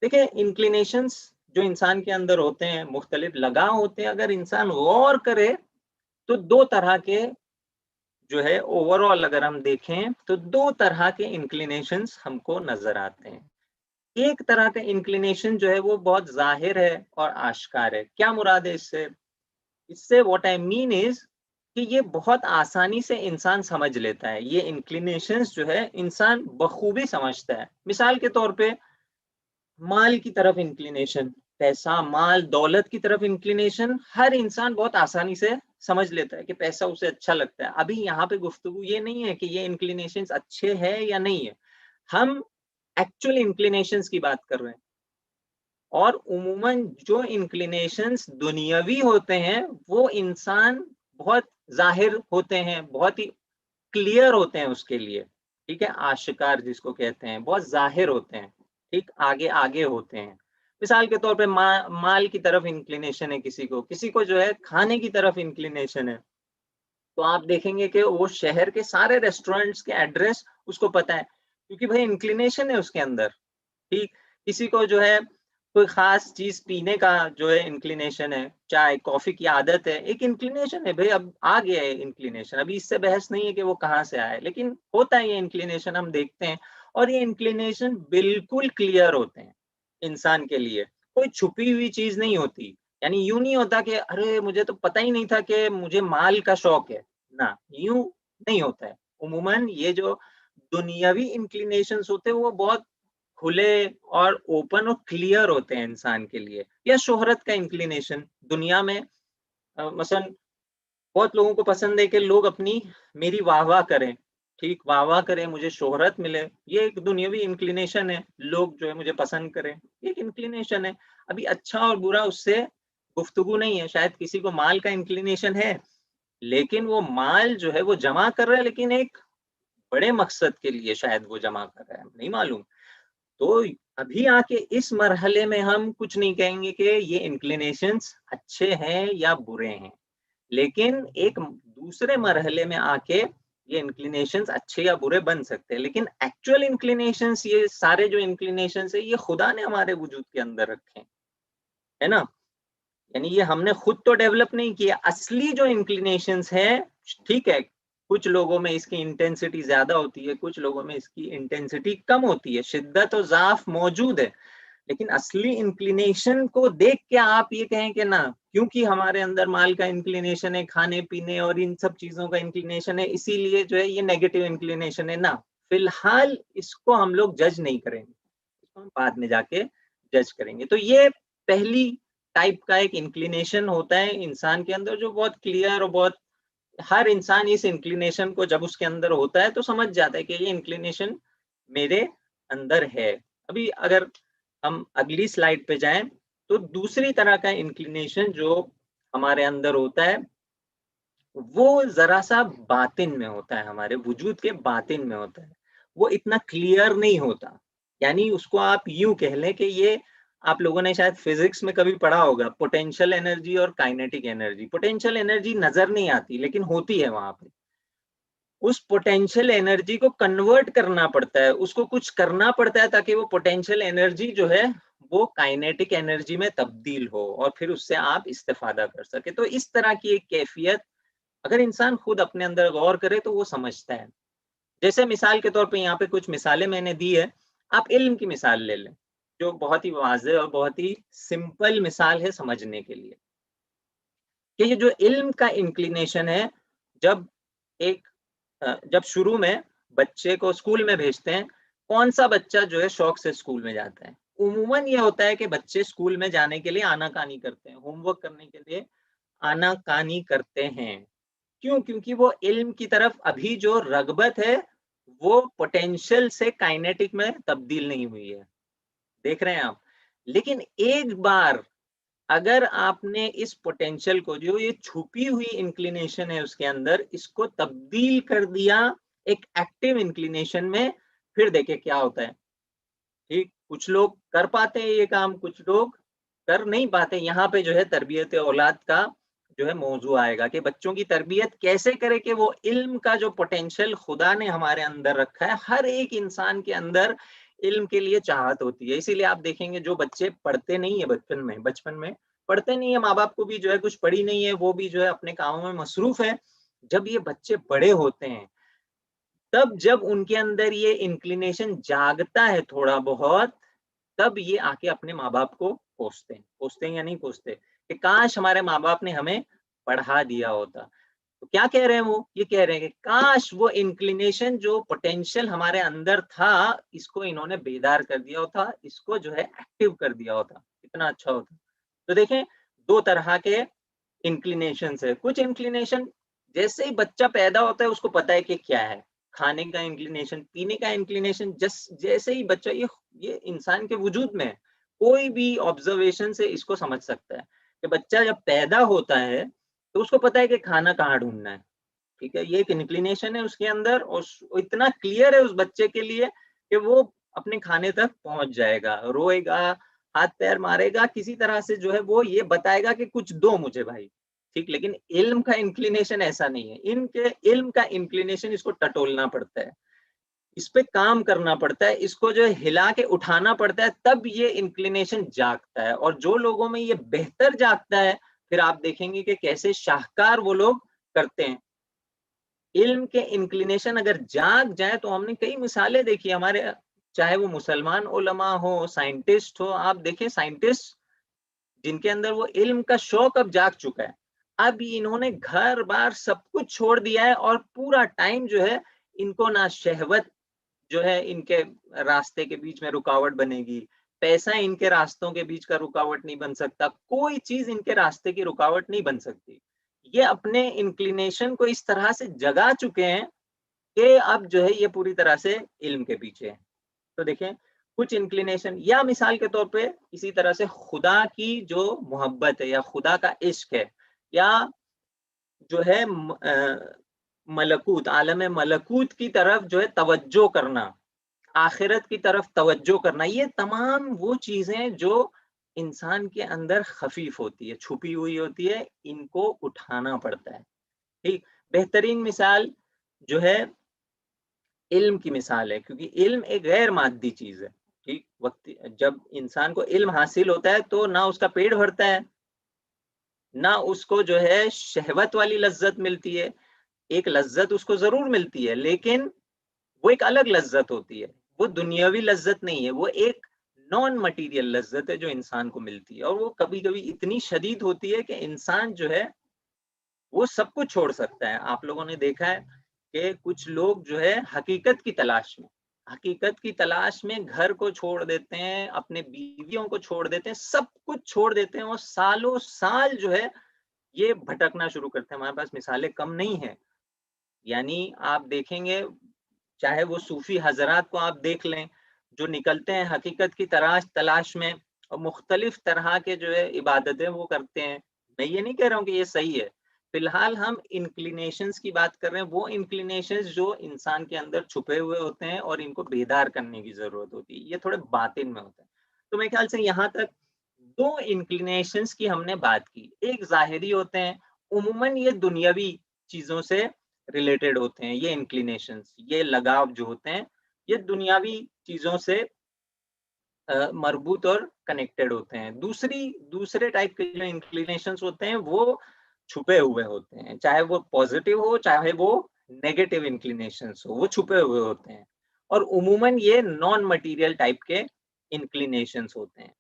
دیکھیں انکلینیشنس جو انسان کے اندر ہوتے ہیں مختلف لگاؤ ہوتے ہیں، اگر انسان غور کرے تو دو طرح کے جو ہے اوور آل اگر ہم دیکھیں تو دو طرح کے انکلینیشنس ہم کو نظر آتے ہیں. ایک طرح کا انکلینیشن جو ہے وہ بہت ظاہر ہے اور آشکار ہے. کیا مراد ہے اس سے واٹ آئی مین از کہ یہ بہت آسانی سے انسان سمجھ لیتا ہے. یہ انکلینیشنز جو ہے انسان بخوبی سمجھتا ہے. مثال کے طور پہ مال کی طرف انکلینیشن، پیسہ مال دولت کی طرف انکلینیشن ہر انسان بہت آسانی سے سمجھ لیتا ہے کہ پیسہ اسے اچھا لگتا ہے. ابھی یہاں پہ گفتگو یہ نہیں ہے کہ یہ انکلینیشنز اچھے ہیں یا نہیں ہے، ہم ایکچوئل انکلینیشنز کی بات کر رہے ہیں. اور عموماً جو انکلینیشنز دنیاوی ہوتے ہیں وہ انسان بہت ظاہر ہوتے ہیں، بہت ہی کلیئر ہوتے ہیں اس کے لیے، ٹھیک ہے، آشکار جس کو کہتے ہیں، بہت ظاہر ہوتے ہیں، ٹھیک، آگے آگے ہوتے ہیں. مثال کے طور پہ مال کی طرف انکلینیشن ہے کسی کو جو ہے کھانے کی طرف انکلینیشن ہے، تو آپ دیکھیں گے کہ وہ شہر کے سارے ریسٹورینٹس کے ایڈریس اس کو پتا ہے، کیونکہ بھائی انکلینیشن ہے اس کے اندر. ٹھیک، کسی کو جو ہے کوئی خاص چیز پینے کا جو ہے انکلینیشن ہے، چائے کافی کی عادت ہے، ایک انکلینیشن ہے بھائی، اب آ گیا ہے انکلینیشن. ابھی اس سے بحث نہیں ہے کہ وہ کہاں سے آئے، لیکن ہوتا ہے یہ انکلینیشن، ہم دیکھتے ہیں. اور یہ انکلینیشن بالکل کلیئر ہوتے ہیں انسان کے لیے، کوئی چھپی ہوئی چیز نہیں ہوتی. یعنی یوں نہیں ہوتا کہ ارے مجھے تو پتہ ہی نہیں تھا کہ مجھے مال کا شوق ہے، نہ، یوں نہیں ہوتا ہے. عموماً یہ جو دنیاوی انکلینیشنز ہوتے ہیں وہ بہت کھلے اور اوپن اور کلیئر ہوتے ہیں انسان کے لیے. یا شہرت کا انکلینیشن دنیا میں مثلا بہت لوگوں کو پسند ہے کہ لوگ میری واہ واہ کریں، ٹھیک، واہ واہ کریں، مجھے شہرت ملے. یہ ایک دنیاوی انکلینیشن ہے، لوگ جو ہے مجھے پسند کریں، ایک انکلینیشن ہے. ابھی اچھا اور برا اس سے گفتگو نہیں ہے. شاید کسی کو مال کا انکلینیشن ہے لیکن وہ مال جو ہے وہ جمع کر رہا ہے، لیکن ایک بڑے مقصد کے لیے شاید وہ جمع کر رہا ہے، نہیں معلوم. تو ابھی آ کے اس مرحلے میں ہم کچھ نہیں کہیں گے کہ یہ انکلینیشنز اچھے ہیں یا برے ہیں، لیکن ایک دوسرے مرحلے میں آ کے یہ انکلینیشنز اچھے یا برے بن سکتے ہیں. لیکن ایکچوئل انکلینیشنز، یہ سارے جو انکلینیشنز ہیں یہ خدا نے ہمارے وجود کے اندر رکھے ہیں، ہے نا. یعنی یہ ہم نے خود تو ڈیولپ نہیں کیا. اصلی جو انکلینیشنز ہیں، ٹھیک ہے، کچھ لوگوں میں اس کی انٹینسٹی زیادہ ہوتی ہے، کچھ لوگوں میں اس کی انٹینسٹی کم ہوتی ہے، شدت و ضعف موجود ہے. لیکن اصلی انکلینیشن کو دیکھ کے آپ یہ کہیں کہ نہ، کیونکہ ہمارے اندر مال کا انکلینیشن ہے، کھانے پینے اور ان سب چیزوں کا انکلینیشن ہے، اسی لیے جو ہے یہ نیگیٹو انکلینیشن ہے، نہ، فی الحال اس کو ہم لوگ جج نہیں کریں گے، اس کو ہم بعد میں جا کے جج کریں گے. تو یہ پہلی ٹائپ کا ایک انکلینیشن ہوتا ہے انسان کے اندر جو بہت کلیئر اور بہت، ہر انسان اس انکلینیشن کو جب اس کے اندر ہوتا ہے تو سمجھ جاتا ہے کہ یہ انکلینیشن میرے اندر ہے. ابھی اگر ہم اگلی سلائیڈ پہ جائیں تو دوسری طرح کا انکلینیشن جو ہمارے اندر ہوتا ہے وہ ذرا سا باطن میں ہوتا ہے، ہمارے وجود کے باطن میں ہوتا ہے، وہ اتنا کلیئر نہیں ہوتا. یعنی اس کو آپ یوں کہہ لیں کہ یہ آپ لوگوں نے شاید فزکس میں کبھی پڑھا ہوگا، پوٹینشیل انرجی اور کائنیٹک انرجی. پوٹینشیل انرجی نظر نہیں آتی لیکن ہوتی ہے وہاں پہ. اس پوٹینشیل انرجی کو کنورٹ کرنا پڑتا ہے، اس کو کچھ کرنا پڑتا ہے تاکہ وہ پوٹینشیل انرجی جو ہے وہ کائنیٹک انرجی میں تبدیل ہو اور پھر اس سے آپ استفادہ کر سکے. تو اس طرح کی ایک کیفیت اگر انسان خود اپنے اندر غور کرے تو وہ سمجھتا ہے. جیسے مثال کے طور پہ یہاں پہ کچھ مثالیں میں نے دی ہے، آپ علم کی مثال لے لیں جو بہت ہی واضح اور بہت ہی سمپل مثال ہے سمجھنے کے لیے، کہ یہ جو علم کا انکلینیشن ہے، جب ایک جب شروع میں بچے کو اسکول میں بھیجتے ہیں، کون سا بچہ جو ہے شوق سے اسکول میں جاتا ہے؟ عموماً یہ ہوتا ہے کہ بچے اسکول میں جانے کے لیے آناکانی کرتے ہیں، ہوم ورک کرنے کے لیے آناکانی کرتے ہیں. کیوں؟ کیونکہ وہ علم کی طرف ابھی جو رغبت ہے وہ پوٹینشیل سے کائنیٹک میں تبدیل نہیں ہوئی ہے. دیکھ رہے ہیں آپ. لیکن ایک بار اگر آپ نے اس پوٹینشیل کو، جو یہ چھپی ہوئی انکلینیشن ہے اس کے اندر، اس کو تبدیل کر دیا ایک ایکٹیو انکلینیشن میں، پھر دیکھیں کیا ہوتا ہے. ٹھیک، کچھ لوگ کر پاتے ہیں یہ کام، کچھ لوگ کر نہیں پاتے. یہاں پہ جو ہے تربیت اولاد کا جو ہے موضوع آئے گا کہ بچوں کی تربیت کیسے کرے کہ وہ علم کا جو پوٹینشیل خدا نے ہمارے اندر رکھا ہے، ہر ایک انسان کے اندر علم کے لیے چاہت ہوتی ہے. اسی لیے آپ دیکھیں گے جو بچے پڑھتے نہیں ہیں بچپن میں پڑھتے نہیں ہیں، ماں باپ کو بھی جو ہے کچھ پڑھی نہیں ہے، وہ بھی جو ہے اپنے کاموں میں مصروف ہے. جب یہ بچے بڑے ہوتے ہیں تب جب ان کے اندر یہ انکلینیشن جاگتا ہے تھوڑا بہت، تب یہ آ کے اپنے ماں باپ کو کوستے ہیں یا نہیں کوستے کہ کاش ہمارے ماں باپ نے ہمیں پڑھا دیا ہوتا. تو کیا کہہ رہے ہیں وہ؟ یہ کہہ رہے ہیں کہ کاش وہ انکلینیشن جو پوٹینشیل ہمارے اندر تھا اس کو انہوں نے بیدار کر دیا ہوتا، اس کو جو ہے ایکٹیو کر دیا ہوتا، کتنا اچھا ہوتا. تو دیکھیں دو طرح کے انکلینیشن ہے. کچھ انکلینیشن جیسے ہی بچہ پیدا ہوتا ہے اس کو پتا ہے کہ کیا ہے، کھانے کا انکلینیشن، پینے کا انکلینیشن، جیسے ہی بچہ یہ انسان کے وجود میں کوئی بھی آبزرویشن سے اس کو سمجھ سکتا ہے کہ بچہ جب پیدا ہوتا ہے تو اس کو پتا ہے کہ کھانا کہاں ڈھونڈنا ہے. ٹھیک ہے، یہ ایک انکلینیشن ہے اس کے اندر اور اتنا کلیئر ہے اس بچے کے لیے کہ وہ اپنے کھانے تک پہنچ جائے گا، روئے گا، ہاتھ پیر مارے گا، کسی طرح سے جو ہے وہ یہ بتائے گا کہ کچھ دو مجھے بھائی. ٹھیک، لیکن علم کا انکلینیشن ایسا نہیں ہے. علم کا انکلینیشن اس کو ٹٹولنا پڑتا ہے، اس پہ کام کرنا پڑتا ہے، اس کو جو ہے ہلا کے اٹھانا پڑتا ہے، تب یہ انکلینیشن جاگتا ہے. اور جو لوگوں میں یہ بہتر جاگتا ہے پھر آپ دیکھیں گے کہ کیسے شاہکار وہ لوگ کرتے ہیں. علم کے انکلینیشن اگر جاگ جائے تو ہم نے کئی مثالیں دیکھی ہمارے، چاہے وہ مسلمان علماء ہو، سائنٹسٹ ہو. آپ دیکھیں سائنٹسٹ جن کے اندر وہ علم کا شوق اب جاگ چکا ہے، اب انہوں نے گھر بار سب کچھ چھوڑ دیا ہے اور پورا ٹائم جو ہے ان کو نہ شہوت جو ہے ان کے راستے کے بیچ میں رکاوٹ بنے گی، پیسہ ان کے راستوں کے بیچ کا رکاوٹ نہیں بن سکتا، کوئی چیز ان کے راستے کی رکاوٹ نہیں بن سکتی. یہ اپنے انکلینیشن کو اس طرح سے جگا چکے ہیں کہ اب جو ہے یہ پوری طرح سے علم کے پیچھے ہے. تو دیکھیں کچھ انکلینیشن، یا مثال کے طور پہ اسی طرح سے خدا کی جو محبت ہے یا خدا کا عشق ہے یا جو ہے ملکوت، عالم ملکوت کی طرف جو ہے توجہ کرنا، آخرت کی طرف توجہ کرنا، یہ تمام وہ چیزیں جو انسان کے اندر خفیف ہوتی ہے، چھپی ہوئی ہوتی ہے، ان کو اٹھانا پڑتا ہے. ٹھیک، بہترین مثال جو ہے علم کی مثال ہے، کیونکہ علم ایک غیر مادی چیز ہے. ٹھیک، وقت جب انسان کو علم حاصل ہوتا ہے تو نہ اس کا پیٹ بھرتا ہے، نہ اس کو جو ہے شہوت والی لذت ملتی ہے. ایک لذت اس کو ضرور ملتی ہے لیکن وہ ایک الگ لذت ہوتی ہے، وہ دنیاوی لذت نہیں ہے، وہ ایک نان مٹیریل لذت ہے جو انسان کو ملتی ہے. اور وہ کبھی کبھی اتنی شدید ہوتی ہے کہ انسان جو ہے وہ سب کچھ چھوڑ سکتا ہے. آپ لوگوں نے دیکھا ہے کہ کچھ لوگ جو ہے حقیقت کی تلاش میں گھر کو چھوڑ دیتے ہیں، اپنے بیویوں کو چھوڑ دیتے ہیں، سب کچھ چھوڑ دیتے ہیں اور سالوں سال جو ہے یہ بھٹکنا شروع کرتے ہیں. ہمارے پاس مثالیں کم نہیں ہیں. یعنی آپ دیکھیں گے چاہے وہ صوفی حضرات کو آپ دیکھ لیں جو نکلتے ہیں حقیقت کی تلاش میں اور مختلف طرح کے جو ہے عبادتیں وہ کرتے ہیں. میں یہ نہیں کہہ رہا ہوں کہ یہ صحیح ہے، فی الحال ہم انکلینیشنز کی بات کر رہے ہیں، وہ انکلینیشنز جو انسان کے اندر چھپے ہوئے ہوتے ہیں اور ان کو بیدار کرنے کی ضرورت ہوتی ہے، یہ تھوڑے باطن میں ہوتا ہے. تو میرے خیال سے یہاں تک دو انکلینیشنز کی ہم نے بات کی. ایک ظاہری ہوتے ہیں، عموماً یہ دنیاوی چیزوں سے ریلیٹڈ ہوتے ہیں، یہ انکلینیشنز، یہ لگاؤ جو ہوتے ہیں یہ دنیاوی چیزوں سے مربوط اور کنیکٹڈ ہوتے ہیں. دوسرے ٹائپ کے جو انکلینیشنز ہوتے ہیں وہ چھپے ہوئے ہوتے ہیں، چاہے وہ پازیٹیو ہو چاہے وہ نیگیٹو انکلینیشنز ہو، وہ چھپے ہوئے ہوتے ہیں اور عموماً یہ نان مٹیریل ٹائپ کے انکلینیشنز ہوتے ہیں.